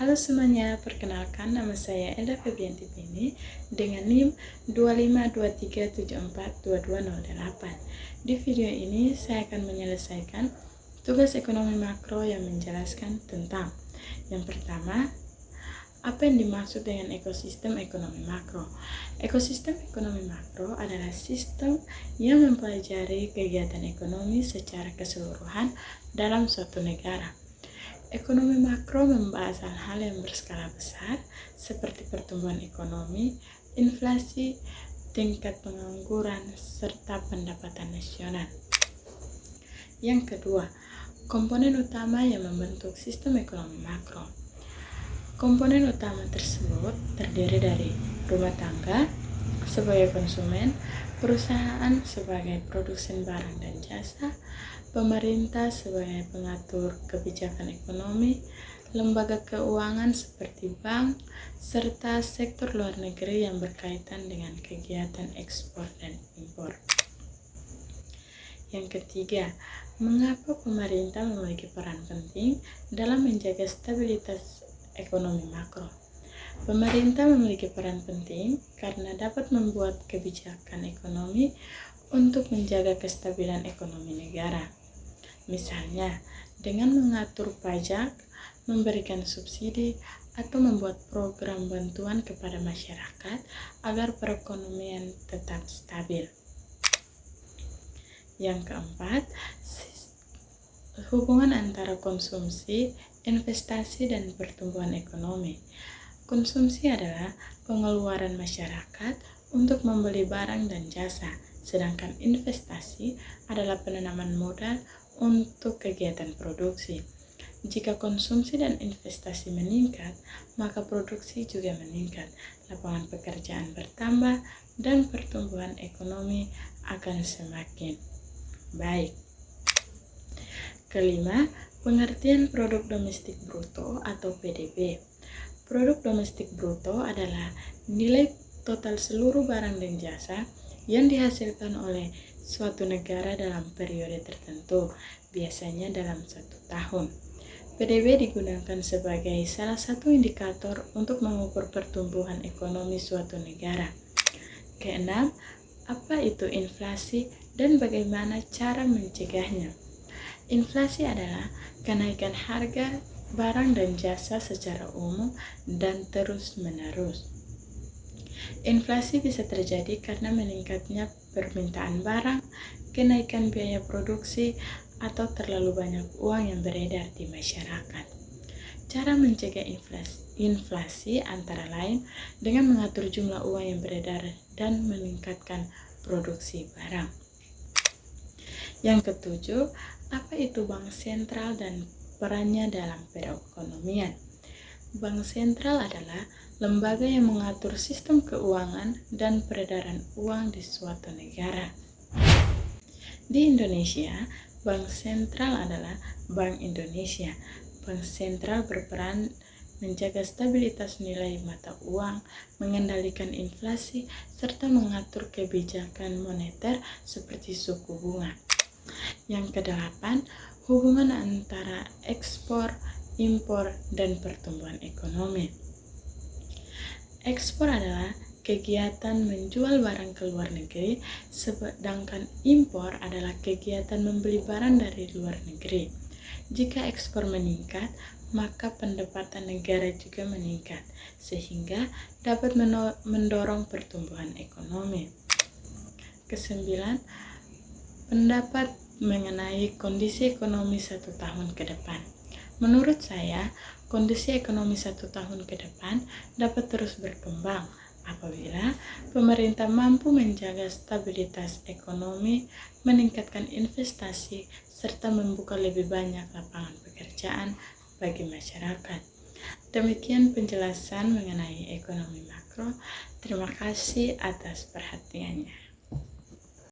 Halo semuanya, perkenalkan nama saya Elda Febrianti Bini dengan NIM 2523742208. Di video ini saya akan menyelesaikan tugas ekonomi makro yang menjelaskan tentang yang pertama, apa yang dimaksud dengan ekosistem ekonomi makro? Ekosistem ekonomi makro adalah sistem yang mempelajari kegiatan ekonomi secara keseluruhan dalam suatu negara. Ekonomi makro membahas hal-hal yang berskala besar seperti pertumbuhan ekonomi, inflasi, tingkat pengangguran, serta pendapatan nasional. Yang kedua, komponen utama yang membentuk sistem ekonomi makro. Komponen utama tersebut terdiri dari rumah tangga sebagai konsumen, perusahaan sebagai produsen barang dan jasa, pemerintah sebagai pengatur kebijakan ekonomi, lembaga keuangan seperti bank, serta sektor luar negeri yang berkaitan dengan kegiatan ekspor dan impor. Yang ketiga, mengapa pemerintah memiliki peran penting dalam menjaga stabilitas ekonomi makro? Pemerintah memiliki peran penting karena dapat membuat kebijakan ekonomi untuk menjaga kestabilan ekonomi negara. Misalnya, dengan mengatur pajak, memberikan subsidi, atau membuat program bantuan kepada masyarakat agar perekonomian tetap stabil. Yang keempat, hubungan antara konsumsi, investasi, dan pertumbuhan ekonomi. Konsumsi adalah pengeluaran masyarakat untuk membeli barang dan jasa, sedangkan investasi adalah penanaman modal untuk kegiatan produksi. Jika konsumsi dan investasi meningkat, maka produksi juga meningkat, lapangan pekerjaan bertambah, dan pertumbuhan ekonomi akan semakin baik. Kelima, pengertian produk domestik bruto atau PDB. Produk domestik bruto adalah nilai total seluruh barang dan jasa yang dihasilkan oleh suatu negara dalam periode tertentu, biasanya dalam 1 tahun. PDB digunakan sebagai salah satu indikator untuk mengukur pertumbuhan ekonomi suatu negara. Keenam, apa itu inflasi dan bagaimana cara mencegahnya? Inflasi adalah kenaikan harga barang dan jasa secara umum dan terus-menerus. Inflasi bisa terjadi karena meningkatnya permintaan barang, kenaikan biaya produksi, atau terlalu banyak uang yang beredar di masyarakat. Cara mencegah inflasi antara lain dengan mengatur jumlah uang yang beredar dan meningkatkan produksi barang. Yang ketujuh, apa itu bank sentral dan perannya dalam perekonomian? Bank sentral adalah lembaga yang mengatur sistem keuangan dan peredaran uang di suatu negara. Di Indonesia, Bank Sentral adalah Bank Indonesia. Bank Sentral berperan menjaga stabilitas nilai mata uang, mengendalikan inflasi, serta mengatur kebijakan moneter seperti suku bunga. Yang kedelapan, hubungan antara ekspor, impor, dan pertumbuhan ekonomi. Ekspor adalah kegiatan menjual barang ke luar negeri, sedangkan impor adalah kegiatan membeli barang dari luar negeri. Jika ekspor meningkat, maka pendapatan negara juga meningkat, sehingga dapat mendorong pertumbuhan ekonomi. Kesembilan, pendapat mengenai kondisi ekonomi 1 tahun ke depan. Menurut saya, kondisi ekonomi 1 tahun ke depan dapat terus berkembang apabila pemerintah mampu menjaga stabilitas ekonomi, meningkatkan investasi, serta membuka lebih banyak lapangan pekerjaan bagi masyarakat. Demikian penjelasan mengenai ekonomi makro. Terima kasih atas perhatiannya.